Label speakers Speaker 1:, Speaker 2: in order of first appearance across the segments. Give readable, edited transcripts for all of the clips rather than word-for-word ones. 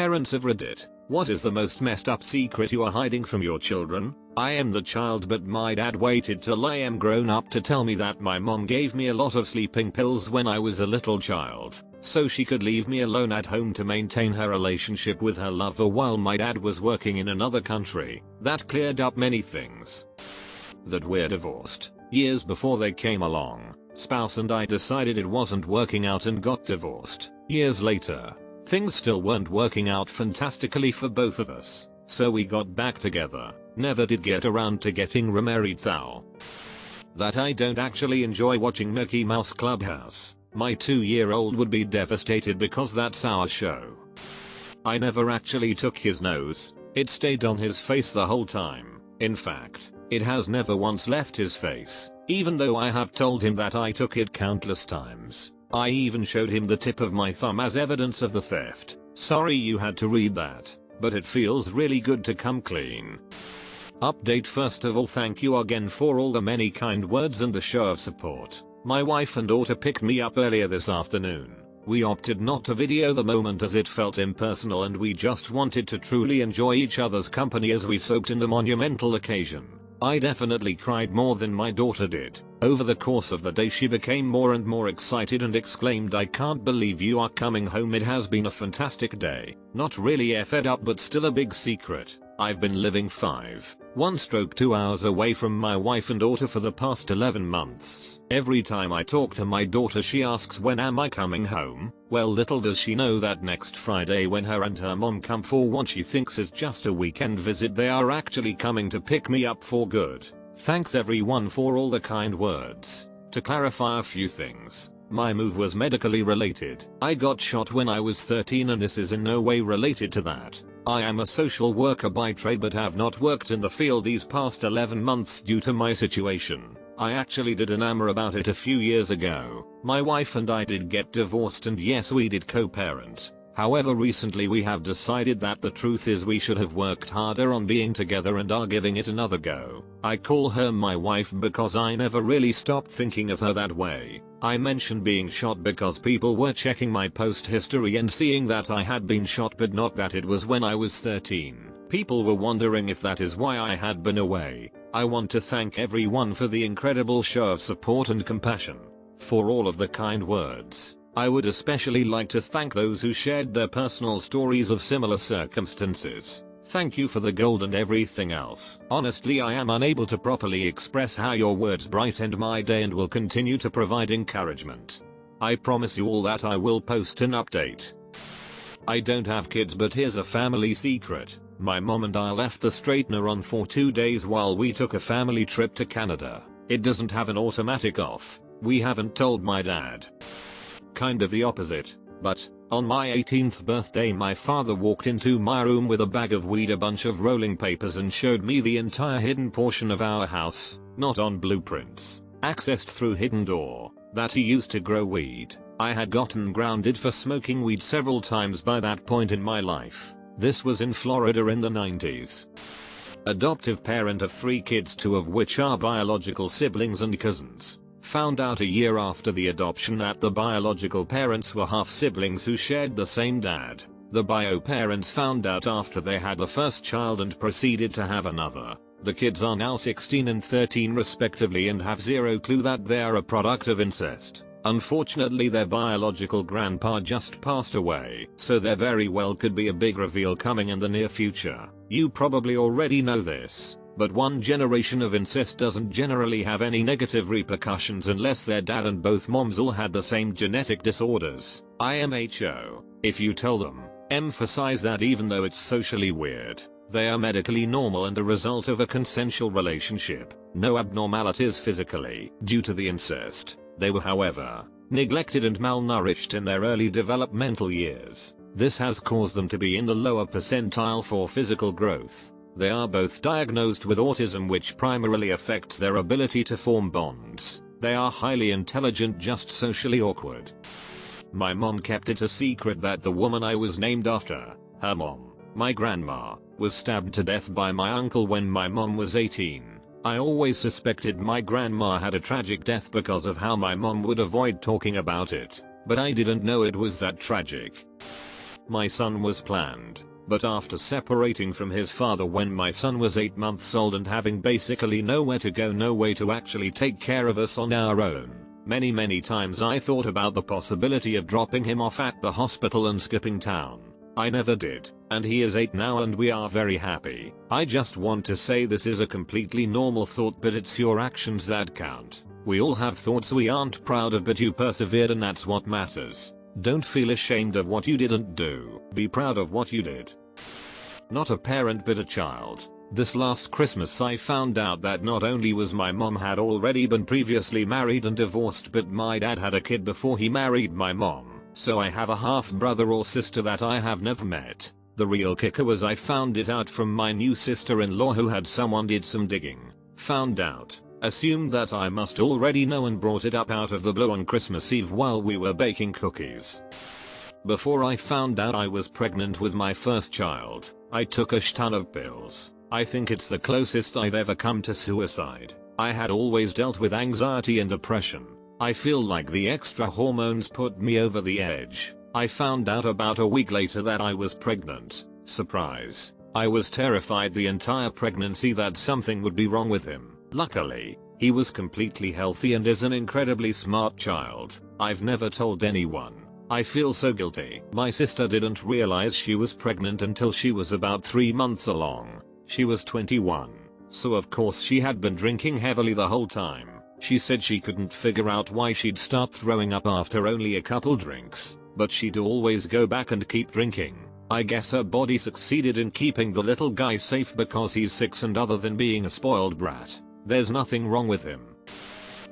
Speaker 1: Parents of Reddit, what is the most messed up secret you are hiding from your children? I am the child, but my dad waited till I am grown up to tell me that my mom gave me a lot of sleeping pills when I was a little child, so she could leave me alone at home to maintain her relationship with her lover while my dad was working in another country. That cleared up many things. That we're divorced. Years before they came along, spouse and I decided it wasn't working out and got divorced. Years later, things still weren't working out fantastically for both of us, so we got back together. Never did get around to getting remarried though. That I don't actually enjoy watching Mickey Mouse Clubhouse. My 2-year-old would be devastated because that's our show. I never actually took his nose. It stayed on his face the whole time. In fact, it has never once left his face, even though I have told him that I took it countless times. I even showed him the tip of my thumb as evidence of the theft. Sorry you had to read that, but it feels really good to come clean. Update: first of all, thank you again for all the many kind words and the show of support. My wife and daughter picked me up earlier this afternoon. We opted not to video the moment as it felt impersonal and we just wanted to truly enjoy each other's company as we soaked in the monumental occasion. I definitely cried more than my daughter did. Over the course of the day she became more and more excited and exclaimed, "I can't believe you are coming home. It has been a fantastic day." Not really fed up, but still a big secret. I've been living 1.2 hours away from my wife and daughter for the past 11 months. Every time I talk to my daughter she asks, when am I coming home? Well, little does she know that next Friday, when her and her mom come for what she thinks is just a weekend visit, they are actually coming to pick me up for good. Thanks everyone for all the kind words. To clarify a few things, my move was medically related. I got shot when I was 13 and this is in no way related to that. I am a social worker by trade but have not worked in the field these past 11 months due to my situation. I actually did an AMA about it a few years ago. My wife and I did get divorced and yes, we did co-parent. However, recently we have decided that the truth is we should have worked harder on being together and are giving it another go. I call her my wife because I never really stopped thinking of her that way. I mentioned being shot because people were checking my post history and seeing that I had been shot, but not that it was when I was 13. People were wondering if that is why I had been away. I want to thank everyone for the incredible show of support and compassion. For all of the kind words. I would especially like to thank those who shared their personal stories of similar circumstances. Thank you for the gold and everything else. Honestly, I am unable to properly express how your words brightened my day and will continue to provide encouragement. I promise you all that I will post an update. I don't have kids, but here's a family secret. My mom and I left the straightener on for 2 days while we took a family trip to Canada. It doesn't have an automatic off. We haven't told my dad. Kind of the opposite, but on my 18th birthday my father walked into my room with a bag of weed, a bunch of rolling papers, and showed me the entire hidden portion of our house, not on blueprints, accessed through hidden door, that he used to grow weed. I had gotten grounded for smoking weed several times by that point in my life. This was in Florida in the 90s. Adoptive parent of 3 kids, 2 of which are biological siblings and cousins. Found out a year after the adoption that the biological parents were half siblings who shared the same dad. The bio parents found out after they had the first child and proceeded to have another. The kids are now 16 and 13 respectively and have zero clue that they are a product of incest. Unfortunately, their biological grandpa just passed away, so there very well could be a big reveal coming in the near future. You probably already know this, but one generation of incest doesn't generally have any negative repercussions unless their dad and both moms all had the same genetic disorders. IMHO. If you tell them, emphasize that even though it's socially weird, they are medically normal and a result of a consensual relationship. No abnormalities physically due to the incest. They were, however, neglected and malnourished in their early developmental years. This has caused them to be in the lower percentile for physical growth. They are both diagnosed with autism, which primarily affects their ability to form bonds. They are highly intelligent, just socially awkward. My mom kept it a secret that the woman I was named after, her mom, my grandma, was stabbed to death by my uncle when my mom was 18. I always suspected my grandma had a tragic death because of how my mom would avoid talking about it, but I didn't know it was that tragic. My son was planned, but after separating from his father when my son was 8 months old and having basically nowhere to go, no way to actually take care of us on our own, many times I thought about the possibility of dropping him off at the hospital and skipping town. I never did, and he is 8 now and we are very happy. I just want to say this is a completely normal thought, but it's your actions that count. We all have thoughts we aren't proud of, but you persevered and that's what matters. Don't feel ashamed of what you didn't do. Be proud of what you did. Not a parent but a child. This last Christmas I found out that not only was my mom had already been previously married and divorced, but my dad had a kid before he married my mom. So I have a half brother or sister that I have never met. The real kicker was I found it out from my new sister-in-law who had someone did some digging. Found out. Assumed that I must already know and brought it up out of the blue on Christmas Eve while we were baking cookies. Before I found out I was pregnant with my first child, I took a ton of pills. I think it's the closest I've ever come to suicide. I had always dealt with anxiety and depression. I feel like the extra hormones put me over the edge. I found out about a week later that I was pregnant. Surprise. I was terrified the entire pregnancy that something would be wrong with him. Luckily, he was completely healthy and is an incredibly smart child. I've never told anyone. I feel so guilty. My sister didn't realize she was pregnant until she was about 3 months along. She was 21. So of course she had been drinking heavily the whole time. She said she couldn't figure out why she'd start throwing up after only a couple drinks, but she'd always go back and keep drinking. I guess her body succeeded in keeping the little guy safe because he's 6 and other than being a spoiled brat, there's nothing wrong with him.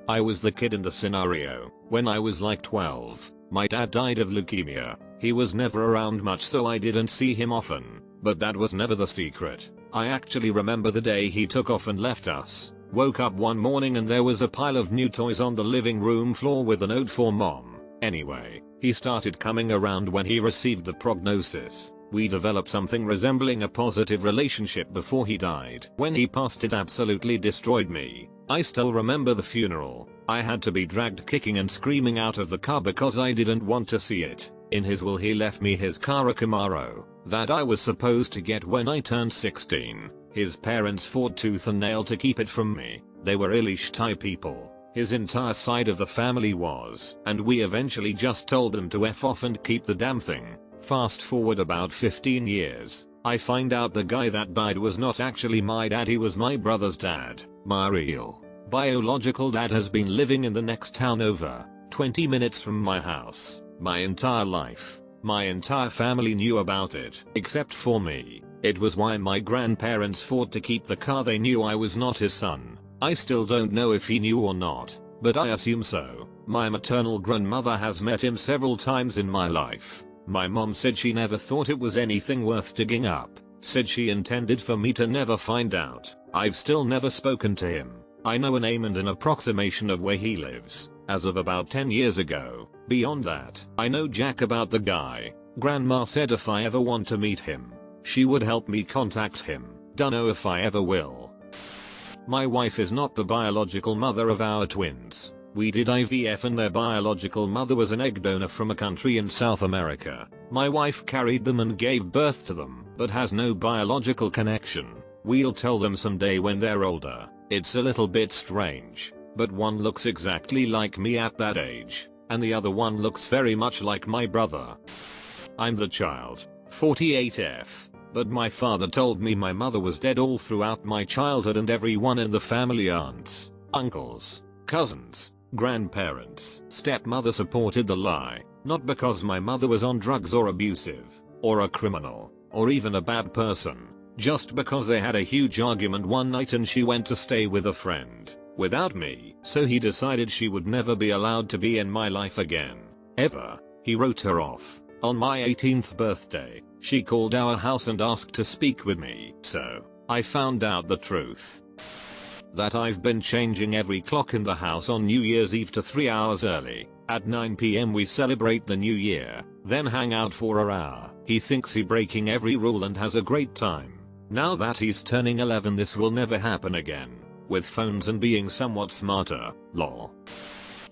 Speaker 1: I was the kid in the scenario. When I was like 12, my dad died of leukemia. He was never around much so I didn't see him often, but that was never the secret. I actually remember the day he took off and left us. Woke up one morning and there was a pile of new toys on the living room floor with a note for mom. Anyway, he started coming around when he received the prognosis. We developed something resembling a positive relationship before he died. When he passed, it absolutely destroyed me. I still remember the funeral. I had to be dragged kicking and screaming out of the car because I didn't want to see it. In his will he left me his car, a Camaro, that I was supposed to get when I turned 16. His parents fought tooth and nail to keep it from me. They were really shy people. His entire side of the family was, and we eventually just told them to F off and keep the damn thing. Fast forward about 15 years, I find out the guy that died was not actually my dad, he was my brother's dad. My real, biological dad has been living in the next town over 20 minutes from my house my entire life. My entire family knew about it, except for me. It was why my grandparents fought to keep the car. They knew I was not his son. I still don't know if he knew or not, but I assume so. My maternal grandmother has met him several times in my life. My mom said she never thought it was anything worth digging up. Said she intended for me to never find out. I've still never spoken to him. I know a name and an approximation of where he lives, as of about 10 years ago. Beyond that, I know jack about the guy. Grandma said if I ever want to meet him, she would help me contact him. Dunno if I ever will. My wife is not the biological mother of our twins. We did IVF and their biological mother was an egg donor from a country in South America. My wife carried them and gave birth to them, but has no biological connection. We'll tell them someday when they're older. It's a little bit strange, but one looks exactly like me at that age, and the other one looks very much like my brother. I'm the child, 48F. But my father told me my mother was dead all throughout my childhood and everyone in the family, aunts, uncles, cousins, grandparents, stepmother supported the lie. Not because my mother was on drugs or abusive, or a criminal, or even a bad person. Just because they had a huge argument one night and she went to stay with a friend, without me. So he decided she would never be allowed to be in my life again. Ever. He wrote her off. On my 18th birthday, she called our house and asked to speak with me. So, I found out the truth. That I've been changing every clock in the house on New Year's Eve to 3 hours early. At 9 PM we celebrate the new year, then hang out for an hour. He thinks he's breaking every rule and has a great time. Now that he's turning 11, this will never happen again. With phones and being somewhat smarter, lol.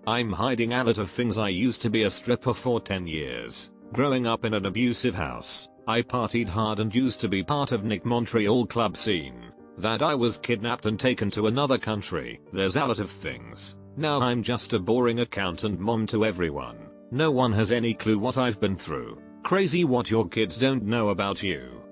Speaker 1: I'm hiding a lot of things. I used to be a stripper for 10 years. Growing up in an abusive house, I partied hard and used to be part of Nick Montreal club scene. That I was kidnapped and taken to another country. There's a lot of things. Now I'm just a boring accountant mom to everyone. No one has any clue what I've been through. Crazy what your kids don't know about you.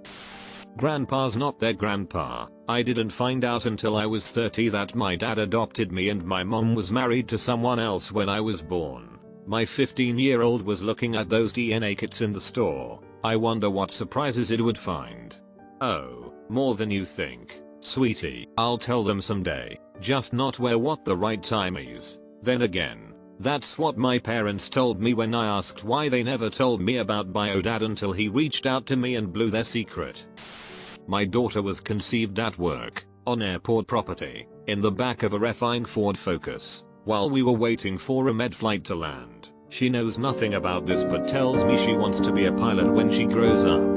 Speaker 1: Grandpa's not their grandpa. I didn't find out until I was 30 that my dad adopted me and my mom was married to someone else when I was born. My 15-year-old was looking at those DNA kits in the store. I wonder what surprises it would find. Oh, more than you think. Sweetie, I'll tell them someday, just not where what the right time is. Then again, that's what my parents told me when I asked why they never told me about bio dad until he reached out to me and blew their secret. My daughter was conceived at work, on airport property, in the back of a refine Ford Focus, while we were waiting for a med flight to land. She knows nothing about this but tells me she wants to be a pilot when she grows up.